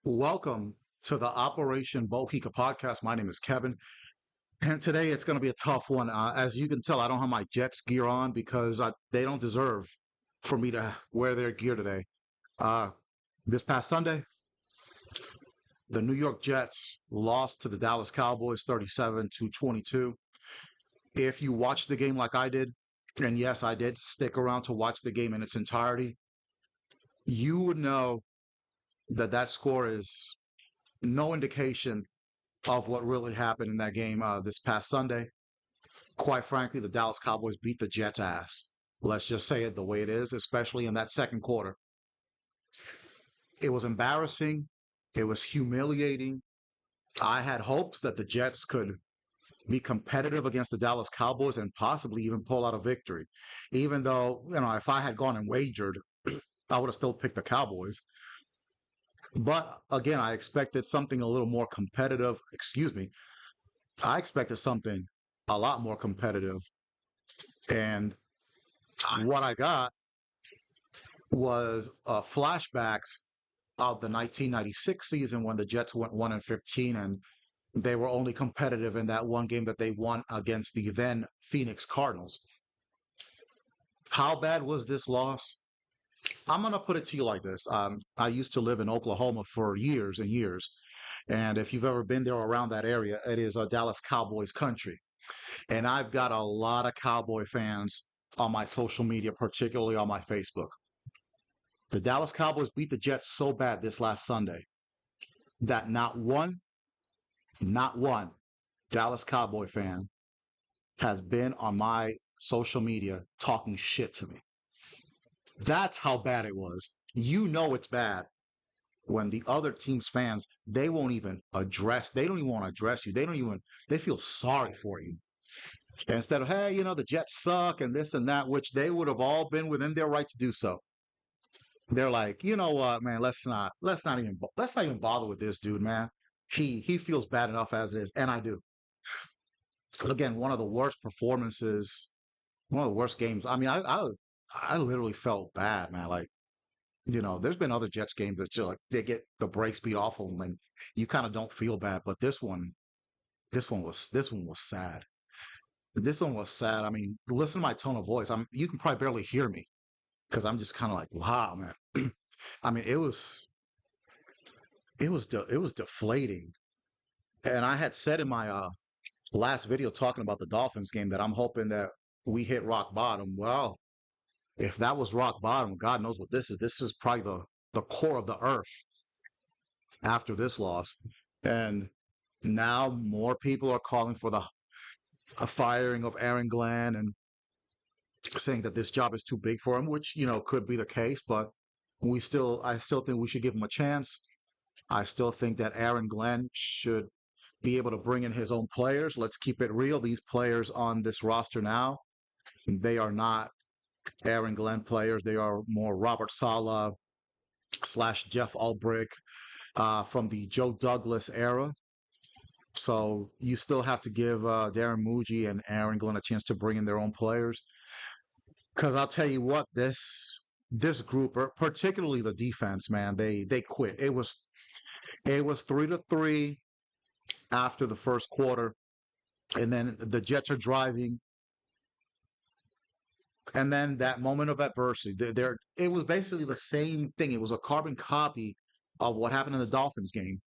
Welcome to the Operation Bohica podcast. My name is Kevin, and today it's going to be a tough one. As you can tell, I don't have my Jets gear on because they don't deserve for me to wear their gear today. Uh, this past Sunday, the New York Jets lost to the Dallas Cowboys 37 to 22. If you watched the game like I did, and yes, I did stick around to watch the game in its entirety, you would know that that score is no indication of what really happened in that game this past Sunday. Quite frankly, the Dallas Cowboys beat the Jets' ass. Let's just say it the way it is, especially in that second quarter. It was embarrassing. It was humiliating. I had hopes that the Jets could be competitive against the Dallas Cowboys and possibly even pull out a victory. Even though, if I had gone and wagered, I would have still picked the Cowboys. But again, I expected something a little more competitive. Excuse me. I expected something a lot more competitive. And what I got was flashbacks of the 1996 season when the Jets went 1-15 and they were only competitive in that one game that they won against the then Phoenix Cardinals. How bad was this loss? I'm going to put it to you like this. I used to live in Oklahoma for years and years. And if you've ever been there or around that area, it is a Dallas Cowboys country. And I've got a lot of Cowboy fans on my social media, particularly on my Facebook. The Dallas Cowboys beat the Jets so bad this last Sunday that not one Dallas Cowboy fan has been on my social media talking shit to me. That's how bad it was. You know it's bad when the other team's fans, they don't even want to address you. They feel sorry for you. Instead of, hey, the Jets suck and this and that, which they would have all been within their right to do so. They're like, you know what, man, let's not even bother with this dude, man. He feels bad enough as it is, and I do. Again, one of the worst performances, one of the worst games. I mean, I literally felt bad, man. Like, there's been other Jets games that like they get the brakes beat off of them, and you kind of don't feel bad. But this one was sad. This one was sad. I mean, listen to my tone of voice. You can probably barely hear me because I'm just kind of like, wow, man. I mean, it was deflating. And I had said in my last video talking about the Dolphins game that I'm hoping that we hit rock bottom. Well, if that was rock bottom, God knows what this is. This is probably the core of the earth after this loss. And now more people are calling for the a firing of Aaron Glenn and saying that this job is too big for him, which, could be the case, but I still think we should give him a chance. I still think that Aaron Glenn should be able to bring in his own players. Let's keep it real. These players on this roster now, they are not Aaron Glenn players. They are more Robert Saleh / Jeff Ulbrich from the Joe Douglas era. So you still have to give Darren Muji and Aaron Glenn a chance to bring in their own players. Because I'll tell you what, this group, particularly the defense, man, they quit. It was 3-3 after the first quarter, and then the Jets are driving, and then that moment of adversity, it was basically the same thing. It was a carbon copy of what happened in the Dolphins game.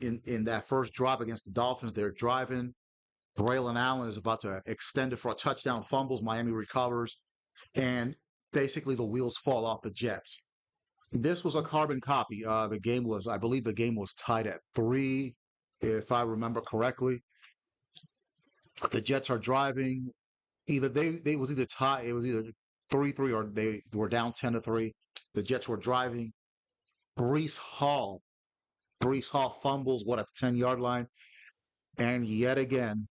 In that first drive against the Dolphins, they're driving. Braylon Allen is about to extend it for a touchdown, fumbles. Miami recovers, and basically the wheels fall off the Jets. This was a carbon copy. I believe the game was tied at 3, if I remember correctly. The Jets are driving. They was either tied. It was either 3-3 or they were down 10-3. The Jets were driving. Breece Hall, Breece Hall fumbles at the 10-yard line, and yet again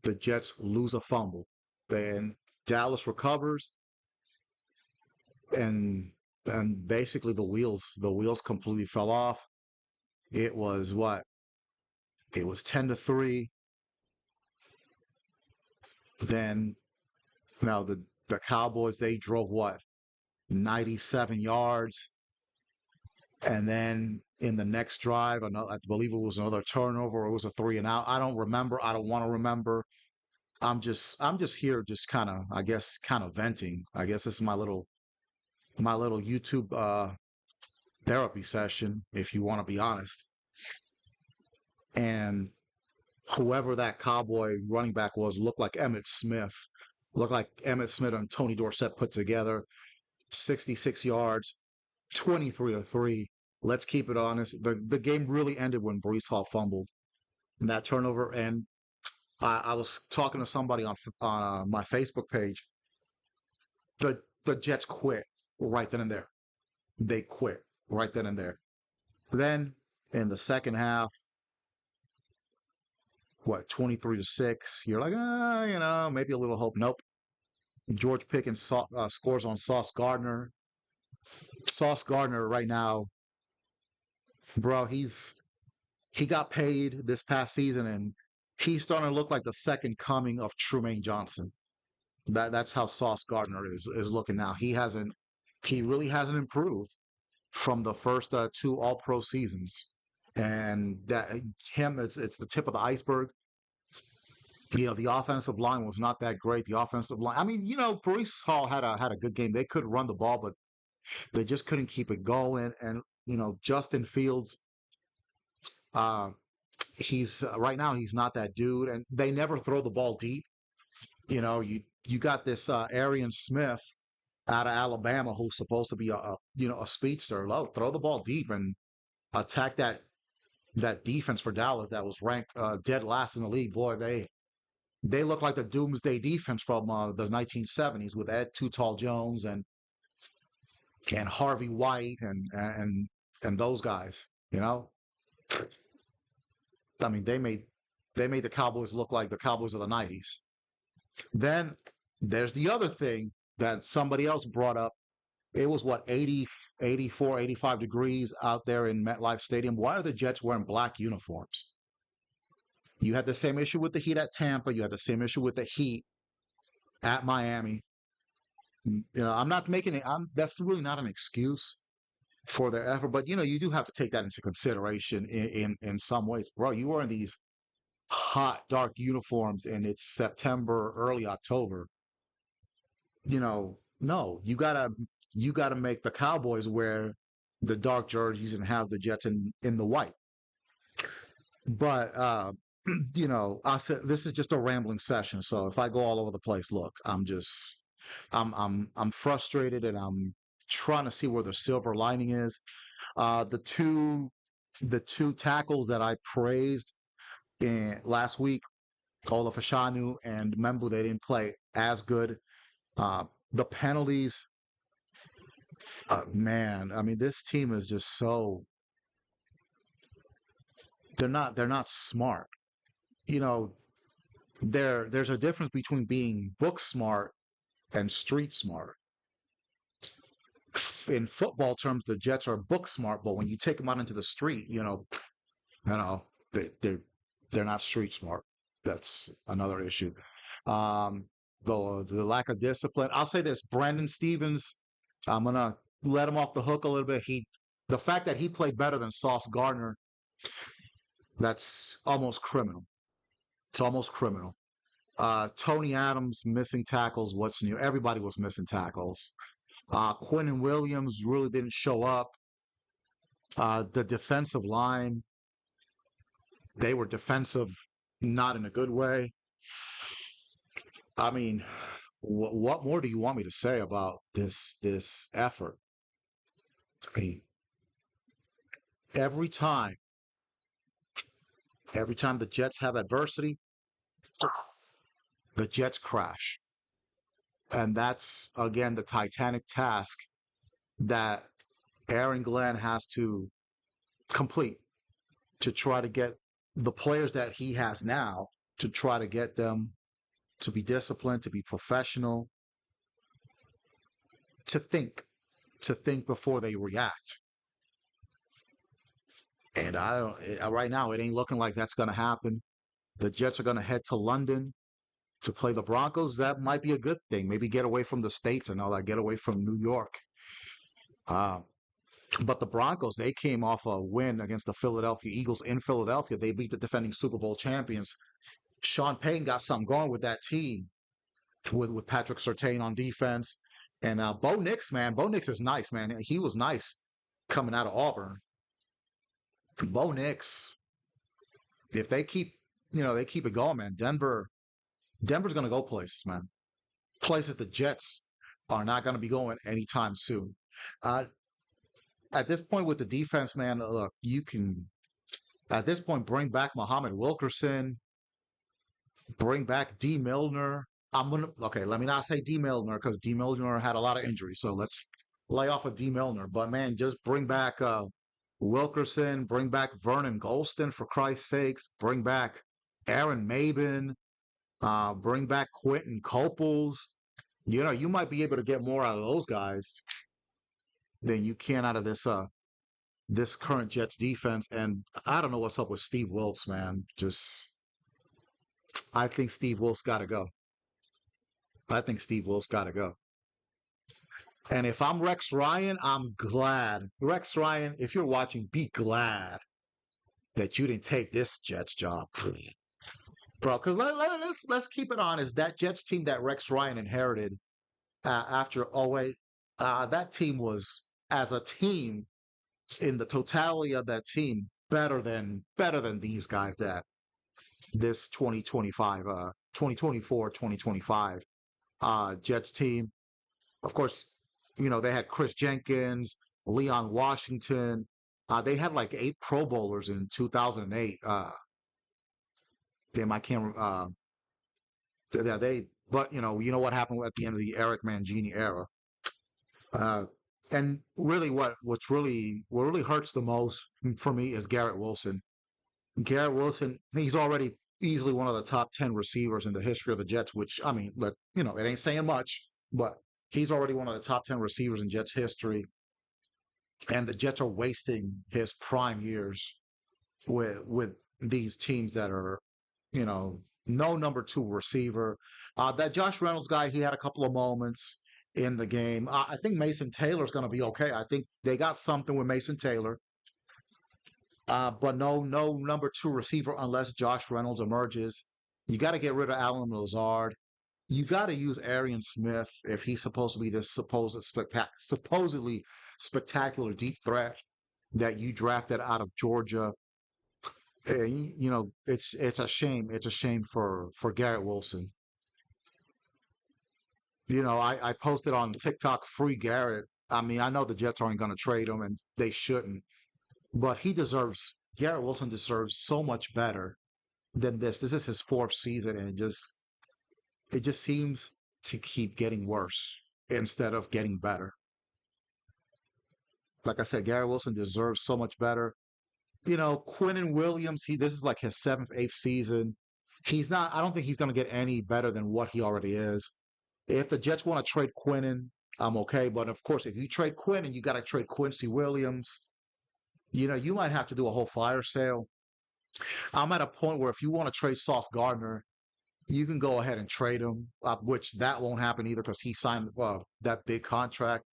the Jets lose a fumble. Then Dallas recovers, and basically the wheels completely fell off. It was what? It was 10-3. Then now the Cowboys, they drove what? 97 yards. And then in the next drive, I believe it was another turnover. Or it was a three and out. I don't remember. I don't want to remember. I'm just here, just kind of, I guess, kind of venting. I guess this is my little YouTube therapy session, if you want to be honest. And whoever that Cowboy running back was looked like Emmett Smith. Looked like Emmett Smith and Tony Dorsett put together. 66 yards, 23 to 3. Let's keep it honest. The game really ended when Brees Hall fumbled in that turnover. And I was talking to somebody on my Facebook page. The Jets quit right then and there. They quit right then and there. Then in the second half, what, 23 to 6, you're like, maybe a little hope. Nope. George Pickens scores on Sauce Gardner. Sauce Gardner right now, bro, he got paid this past season, and he's starting to look like the second coming of Trumaine Johnson. That's how Sauce Gardner is looking now. He really hasn't improved from the first two All Pro seasons, and that him it's the tip of the iceberg. The offensive line was not that great. The offensive line, I mean, Brees Hall had a good game. They could run the ball, but they just couldn't keep it going. And Justin Fields, uh, he's right now he's not that dude, and they never throw the ball deep. You got this Arian Smith out of Alabama who's supposed to be a speedster. Throw the ball deep and attack that defense for Dallas that was ranked dead last in the league. Boy, they look like the doomsday defense from the 1970s with Ed Too Tall Jones and Harvey White and those guys. I mean, they made the Cowboys look like the Cowboys of the 90s. Then there's the other thing that somebody else brought up. It was what, 80, 84, 85 degrees out there in MetLife Stadium. Why are the Jets wearing black uniforms? You had the same issue with the Heat at Tampa. You had the same issue with the Heat at Miami. I'm not making it. That's really not an excuse for their effort, but you do have to take that into consideration in some ways, bro. You were in these hot, dark uniforms, and it's September, early October. No, you gotta make the Cowboys wear the dark jerseys and have the Jets in the white. But I said this is just a rambling session, so if I go all over the place, look, I'm frustrated, and I'm trying to see where the silver lining is. The two tackles that I praised last week, Ola Fashanu and Membu, they didn't play as good. The penalties, man, I mean, this team is just so they're not smart. You know, there's a difference between being book smart and street smart. In football terms, the Jets are book smart, but when you take them out into the street, you know, they're not street smart. That's another issue. Um, the lack of discipline. I'll say this: Brandon Stevens. I'm gonna let him off the hook a little bit. The fact that he played better than Sauce Gardner, that's almost criminal. It's almost criminal. Tony Adams missing tackles. What's new? Everybody was missing tackles. Quentin Williams really didn't show up. The defensive line, they were defensive, not in a good way. I mean, what more do you want me to say about this effort? I mean, every time, every time the Jets have adversity, the Jets crash, and that's again the Titanic task that Aaron Glenn has to complete to try to get the players that he has now to try to get them to be disciplined, to be professional, to think, to think before they react. And I don't, right now, it ain't looking like that's going to happen. The Jets are going to head to London to play the Broncos. That might be a good thing. Maybe get away from the States and all that, get away from New York. Uh, But the Broncos, they came off a win against the Philadelphia Eagles in Philadelphia. They beat the defending Super Bowl champions. Sean Payton got something going with that team with Patrick Surtain on defense. And Bo Nix, man, Bo Nix is nice, man. He was nice coming out of Auburn. Bo Nix, if they keep, they keep it going, man. Denver's gonna go places, man. Places the Jets are not gonna be going anytime soon. Uh, at this point with the defense, man, look, you can at this point bring back Muhammad Wilkerson, bring back D. Milner. Okay, let me not say D. Milner because D. Milner had a lot of injuries. So let's lay off of D. Milner. But man, just bring back Wilkerson, bring back Vernon Golston for Christ's sakes, bring back Aaron Maben, bring back Quentin Coples. You might be able to get more out of those guys than you can out of this current Jets defense. And I don't know what's up with Steve Wilkes, man. I think Steve Wilkes got to go. I think Steve Wilkes got to go. And if I'm Rex Ryan, I'm glad. Rex Ryan, if you're watching, be glad that you didn't take this Jets job, bro. Because let's keep it honest. That Jets team that Rex Ryan inherited after '08, that team was as a team in the totality of that team better than these guys that this 2025, 2024, 2025 Jets team. Of course, they had Chris Jenkins, Leon Washington. They had like 8 Pro Bowlers in 2008. Damn, I can't. But you know what happened at the end of the Eric Mangini era. Uh, and really, what really hurts the most for me is Garrett Wilson. Garrett Wilson, he's already easily one of the top 10 receivers in the history of the Jets, which, I mean, it ain't saying much, but he's already one of the top 10 receivers in Jets history. And the Jets are wasting his prime years with these teams that are, no number 2 receiver. That Josh Reynolds guy, he had a couple of moments in the game. I think Mason Taylor's going to be okay. I think they got something with Mason Taylor. But no number 2 receiver unless Josh Reynolds emerges. You got to get rid of Alan Lazard. You got to use Arian Smith if he's supposed to be this supposedly spectacular deep threat that you drafted out of Georgia. It's a shame. It's a shame for Garrett Wilson. I posted on TikTok free Garrett. I mean, I know the Jets aren't going to trade him, and they shouldn't. But Garrett Wilson deserves so much better than this. This is his 4th season, and it just seems to keep getting worse instead of getting better. Like I said, Garrett Wilson deserves so much better. Quinnen Williams, this is like his 7th, 8th season. I don't think he's going to get any better than what he already is. If the Jets want to trade Quinnen, I'm okay. But of course, if you trade Quinnen, you got to trade Quincy Williams. You might have to do a whole fire sale. I'm at a point where if you want to trade Sauce Gardner, you can go ahead and trade him, which that won't happen either because he signed that big contract.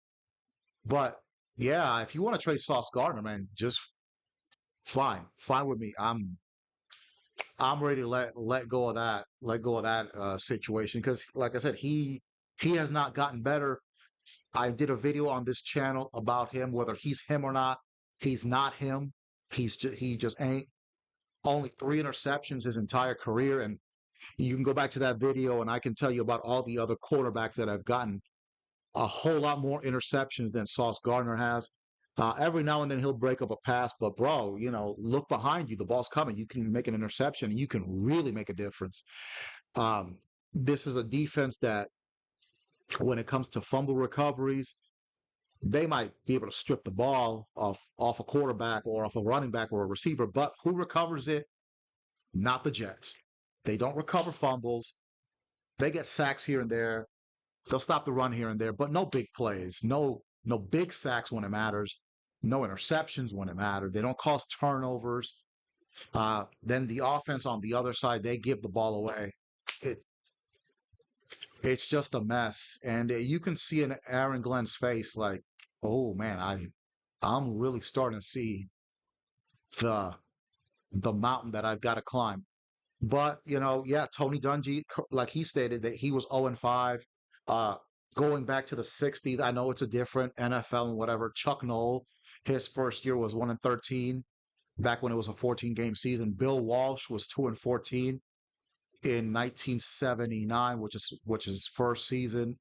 But yeah, if you want to trade Sauce Gardner, man, just fine with me. I'm ready to let go of that situation because, like I said, he has not gotten better. I did a video on this channel about him, whether he's him or not. He's not him. He just ain't. Only 3 interceptions his entire career, and you can go back to that video, and I can tell you about all the other quarterbacks that have gotten a whole lot more interceptions than Sauce Gardner has. Every now and then he'll break up a pass, but bro, look behind you. The ball's coming. You can make an interception, and you can really make a difference. This is a defense that, when it comes to fumble recoveries, they might be able to strip the ball off a quarterback or off a running back or a receiver, but who recovers it? Not the Jets. They don't recover fumbles. They get sacks here and there. They'll stop the run here and there, but no big plays, no big sacks when it matters, no interceptions when it matters. They don't cause turnovers. Then the offense on the other side, they give the ball away. It it's just a mess, and you can see in Aaron Glenn's face, like, oh man, I'm really starting to see the the mountain that I've got to climb. But yeah, Tony Dungy, like he stated that he was 0 and 5, uh, going back to the '60s. I know it's a different NFL and whatever. Chuck Noll, his first year was 1 and 13, back when it was a 14 game season. Bill Walsh was 2 and 14 in 1979, which is his first season.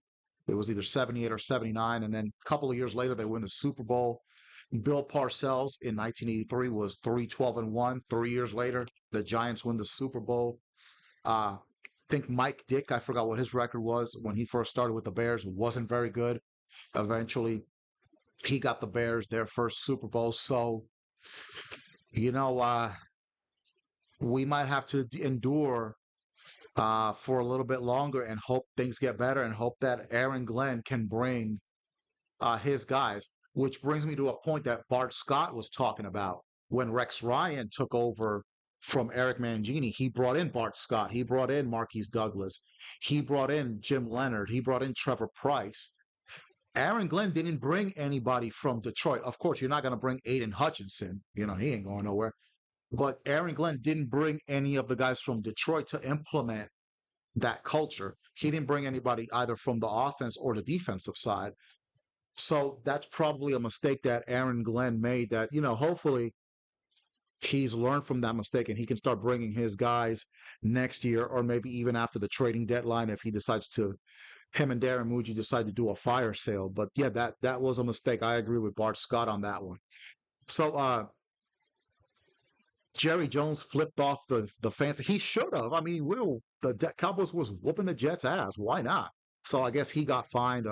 It was either 78 or 79, and then a couple of years later they win the Super Bowl. Bill Parcells in 1983 was 3-12-1. 3 years later, the Giants win the Super Bowl. I think Mike Dick, I forgot what his record was when he first started with the Bears, wasn't very good. Eventually, he got the Bears their first Super Bowl. So, you know, uh, we might have to endure for a little bit longer and hope things get better and hope that Aaron Glenn can bring his guys, which brings me to a point that Bart Scott was talking about. When Rex Ryan took over from Eric Mangini, he brought in Bart Scott, he brought in Marquise Douglas, he brought in Jim Leonard, he brought in Trevor Price. Aaron Glenn didn't bring anybody from Detroit. Of course, you're not going to bring Aiden Hutchinson. He ain't going nowhere. But Aaron Glenn didn't bring any of the guys from Detroit to implement that culture. He didn't bring anybody either from the offense or the defensive side. So that's probably a mistake that Aaron Glenn made that, hopefully he's learned from that mistake and he can start bringing his guys next year or maybe even after the trading deadline if he decides to, him and Darren Muji decide to do a fire sale. But yeah, that was a mistake. I agree with Bart Scott on that one. So Jerry Jones flipped off the fans. He should have. I mean, the Cowboys was whooping the Jets' ass. Why not? So I guess he got fined.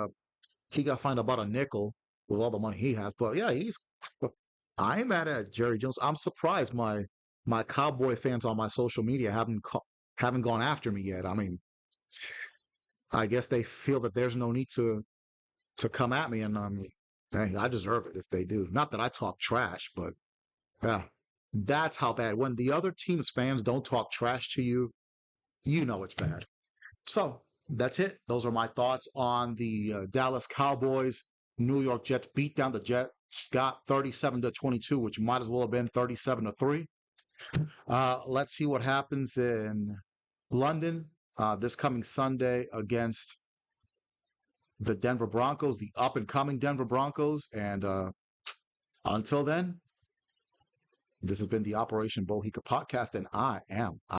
He got fined about a nickel with all the money he has. But yeah, he's. I ain't mad at Jerry Jones. I'm surprised my Cowboy fans on my social media haven't gone after me yet. I mean, I guess they feel that there's no need to come at me, and dang, I deserve it if they do. Not that I talk trash, but yeah, that's how bad. When the other team's fans don't talk trash to you, you know it's bad. So that's it. Those are my thoughts on the Dallas Cowboys. New York Jets beat down the Jets, got 37-22, which might as well have been 37-3. Let's see what happens in London this coming Sunday against the Denver Broncos, the up and coming Denver Broncos. And until then, this has been the Operation Bohica podcast, and I am